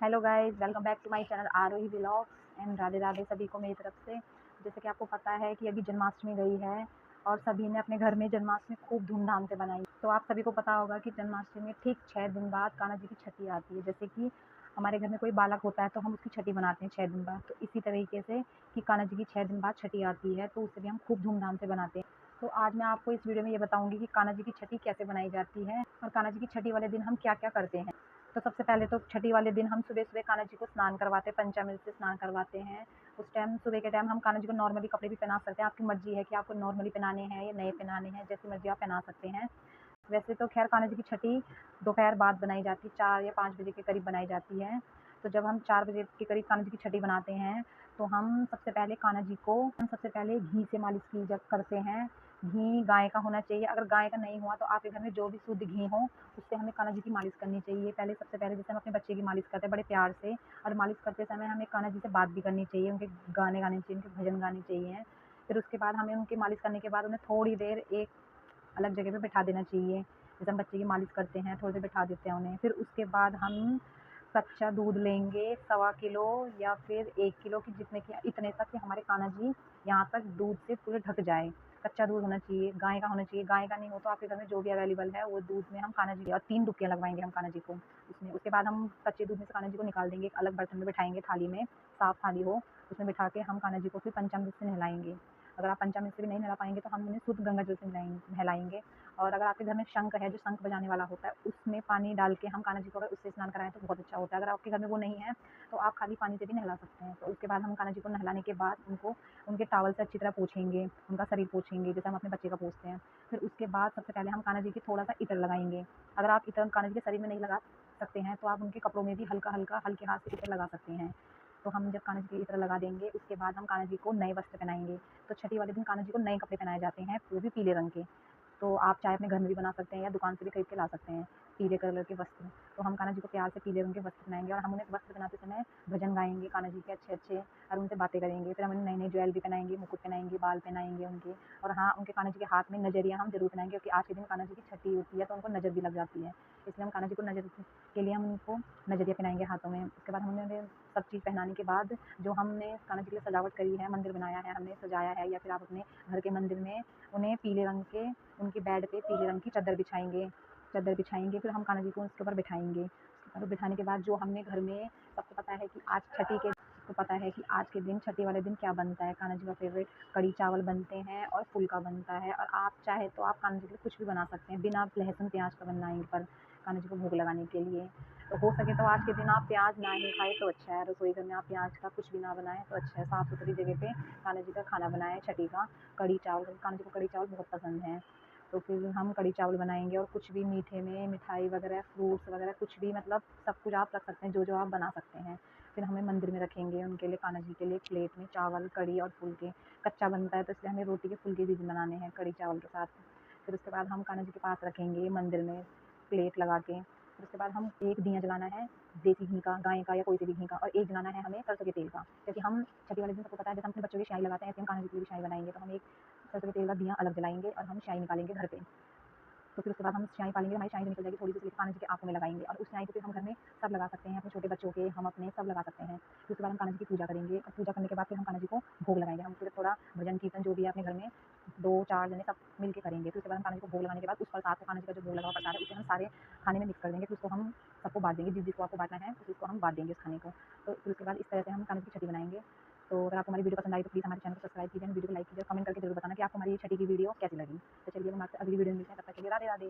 Hello guys, welcome back to my channel Aarohi vlogs and Radhe Radhe सभी को मेरी तरफ से। जैसे कि आपको पता है कि अभी जन्माष्टमी गई है और सभी ने अपने घर में जन्माष्टमी खूब धूमधाम से बनाई। तो आप सभी को पता होगा कि जन्माष्टमी में ठीक 6 दिन बाद कान्हा जी की छठी आती है। जैसे कि हमारे घर में कोई बालक होता है तो हम उसकी छठी बनाते हैं 6 दिन बाद, तो इसी तरीके से कि कान्हा जी की 6 दिन बाद छठी आती है तो उसे भी हम खूब धूमधाम से बनाते हैं। तो आज मैं आपको इस वीडियो में ये बताऊंगी कि कान्हा जी की छठी कैसे बनाई जाती है और कान्हा जी की छठी वाले दिन हम क्या क्या करते हैं। तो सबसे पहले तो छठी वाले दिन हम सुबह-सुबह कान्हा जी को स्नान करवाते हैं, पंचामृत से स्नान करवाते हैं। उस टाइम सुबह के टाइम हम कान्हा जी को नॉर्मली कपड़े भी पहना सकते हैं, आपकी मर्ज़ी है कि आपको नॉर्मली पहनाने हैं या नए पहनाने हैं, जैसी मर्ज़ी आप पहना सकते हैं। वैसे तो ख़ैर कान्हा जी की छठी दोपहर बाद बनाई जाती है, 4 या 5 बजे के करीब बनाई जाती है। तो जब हम 4 बजे के करीब कान्हा जी की छठी बनाते हैं, तो हम सबसे पहले कान्हा जी को सबसे पहले घी से मालिश की ज करते हैं। घी गाय का होना चाहिए, अगर गाय का नहीं हुआ तो आपके घर में जो भी शुद्ध घी हो, उससे हमें कान्हा जी की मालिश करनी चाहिए। पहले सबसे पहले जैसे हम अपने बच्चे की मालिश करते हैं बड़े प्यार से, और मालिश करते समय हमें कान्हा जी से बात भी करनी चाहिए, उनके गाने गाने चाहिए, उनके भजन गाने चाहिए। फिर उसके बाद हमें उनकी मालिश करने के बाद उन्हें थोड़ी देर एक अलग जगह पे बिठा देना चाहिए। जैसे हम बच्चे की मालिश करते हैं, थोड़ी देर बिठा देते हैं उन्हें। फिर उसके बाद हम कच्चा दूध लेंगे, सवा किलो या फिर 1 किलो की, जितने की इतने तक कि हमारे कान्हा जी यहाँ तक दूध से पूरे ढक जाए। कच्चा दूध होना चाहिए, गाय का होना चाहिए। गाय का नहीं हो तो आपके घर में जो भी अवेलेबल है वो दूध में हम कान्हा जी और 3 डुबकियाँ लगवाएँगे हम कान्हा जी को उसमें। उसके बाद हम कच्चे दूध में से कान्हा जी को निकाल देंगे, एक अलग बर्तन में बिठाएँगे, थाली में, साफ थाली हो, उसमें बिठा के हम कान्हा जी को फिर पंचामृत से नहलाएँगे। अगर आप पंचामृत से भी नहीं नहला पाएँगे तो हम उन्हें शुद्ध गंगा जल से नहलाएँगे। और अगर आपके घर में शंख है, जो शंख बजाने वाला होता है, उसमें पानी डाल के हम कान्हा जी को अगर उससे स्नान कराएँ तो बहुत अच्छा होता है। अगर आपके घर में वो नहीं है, तो आप खाली पानी से भी नहला सकते हैं। तो उसके बाद हम कान्हा जी को नहलाने के बाद उनको उनके टॉवल से अच्छी तरह पोंछेंगे, उनका शरीर पोंछेंगे, जैसे हम अपने बच्चे का पोंछते हैं। फिर उसके बाद सबसे पहले हम कान्हा जी की थोड़ा-सा इत्र लगाएँगे। अगर आप इत्र कान्हा जी के शरीर में नहीं लगा सकते हैं, तो आप उनके कपड़ों में भी हल्का-हल्का, हल्के हाथ से इत्र लगा सकते हैं। तो हम जब कान्हा जी के इत्र लगा देंगे, उसके बाद हम कान्हा जी को नए वस्त्र पहनाएँगे। तो छठी वाले दिन कान्हा जी को नए कपड़े पहनाए जाते हैं, वो भी पीले रंग के। तो आप चाहे अपने घर में भी बना सकते हैं या दुकान से भी खरीद के ला सकते हैं, पीले कलर के वस्त्र। तो हम कान्हा जी को प्यार से पीले रंग के वस्त्र पहनाएँगे और हम उन्हें वस्त्र पहनाते समय भजन गाएँगे कान्हा जी के अच्छे-अच्छे, और उनसे बातें करेंगे। फिर हम उन्हें नई-नई ज्वेलरी पहनाएँगे, मुकुट पहनाएँगे, बाल पहनाएँगे उनके। और हाँ, उनके कान्हा जी के हाथ में नजरिया हम ज़रूर पहनाएँगे, क्योंकि आज के दिन कान्हा जी की छठी होती है तो उनको नज़र भी लग जाती है। इसलिए हम कान्हा जी को नज़र के लिए हम उनको नजरिया पहनाएँगे हाथों में। उसके बाद हम उन्हें सब चीज़ पहनाने के बाद जो हमने कान्हा जी के लिए सजावट करी है, मंदिर बनाया है, हमने सजाया है, या फिर आप अपने घर के मंदिर में उन्हें पीले रंग के, उनकी बेड पे पीले रंग की चादर बिछाएँगे, फिर हम कान्हा जी को उसके ऊपर बिठाएँगे। उसके ऊपर बिठाने के बाद जो हमने घर में, सबको पता है कि आज छठी के सबको पता है कि आज के दिन, छठी वाले दिन क्या बनता है। कान्हा जी का फ़ेवरेट कढ़ी चावल बनते हैं और फुल्का बनता है, और आप चाहे तो आप कान्हा जी के लिए कुछ भी बना सकते हैं, बिना लहसुन प्याज का बनाएँगे पर कान्हा जी को भोग लगाने के लिए। तो हो सके तो आज के दिन आप प्याज ना ही खाएँ तो अच्छा है, रसोई घर में आप प्याज का कुछ भी ना बनाएँ तो अच्छा है। साफ़-सुथरी जगह पे कान्हा जी का खाना बनाएँ छठी का, कढ़ी चावल। कान्हा जी को कढ़ी चावल बहुत पसंद है। तो फिर हम कढ़ी चावल बनाएँगे, और कुछ भी मीठे में मिठाई वगैरह, फ्रूट्स वगैरह कुछ भी, मतलब सब कुछ आप रख सकते हैं, जो-जो आप बना सकते हैं। फिर हमें मंदिर में रखेंगे उनके लिए, कान्हा जी के लिए प्लेट में चावल, कढ़ी और फुल्के। कच्चा बनता है तो इसलिए हमें रोटी के फुल्के भी बनाने हैं कढ़ी चावल के साथ। फिर उसके बाद हम कान्हा जी के पास रखेंगे मंदिर में प्लेट लगा के। फिर उसके बाद हम एक दिया जलाना है देसी घी का, गाय का या कोई से भी घी का, और एक जलाना है हमें सरसों के तेल का। क्योंकि हम छठी वाले दिन, सबको पता है, जैसे हम अपने बच्चों की स्याही लगाते हैं, ऐसे हम कान्हा जी के लिए भी स्याही बनाएँगे। तो हम एक सरसों के तेल का दिया अलग जलाएँगे और हम स्याही निकालेंगे घर पे। तो फिर उसके बाद हम स्याही पालेंगे, हमारी स्याही जो निकल जाएगी थोड़ी-सी, इसलिए कान्हा जी की आँखों में लगाएँगे, और उस स्याही को फिर हम घर में सब लगा सकते हैं, अपने छोटे बच्चों के, हम अपने सब लगा सकते हैं। फिर उसके बाद हम कान्हा जी की पूजा करेंगे, और पूजा करने के बाद फिर हम कान्हा जी को भोग लगाएँगे। हम फिर थोड़ा भजन कीर्तन जो भी है अपने घर में 2-4 जने सब मिल के करेंगे। फिर उसके बाद हम कान्हा जी को भोग लगाने के बाद उस प्रसाद को, कान्हा जी का जो भोग लगा हुआ प्रसाद है, उसे हम सारे खाने में मिक्स कर देंगे। फिर उसको हम सबको बाँट देंगे, जिस-जिसको आपको बाँटना है उस-उसको हम बाँट देंगे उस खाने को। तो फिर उसके बाद इस तरह से हम कान्हा जी की छठी बनाएँगे। तो अगर आपको हमारी वीडियो पसंद आई तो प्लीज़ हमारे चैनल को सब्सक्राइब कीजिए, वीडियो को लाइक कीजिए, कमेंट करके ज़रूर बताना कि आपको हमारी ये छठी की वीडियो कैसी लगी। तो चलिए हम आपसे अगली वीडियो में मिलते हैं, तब तक के लिए राधे-राधे।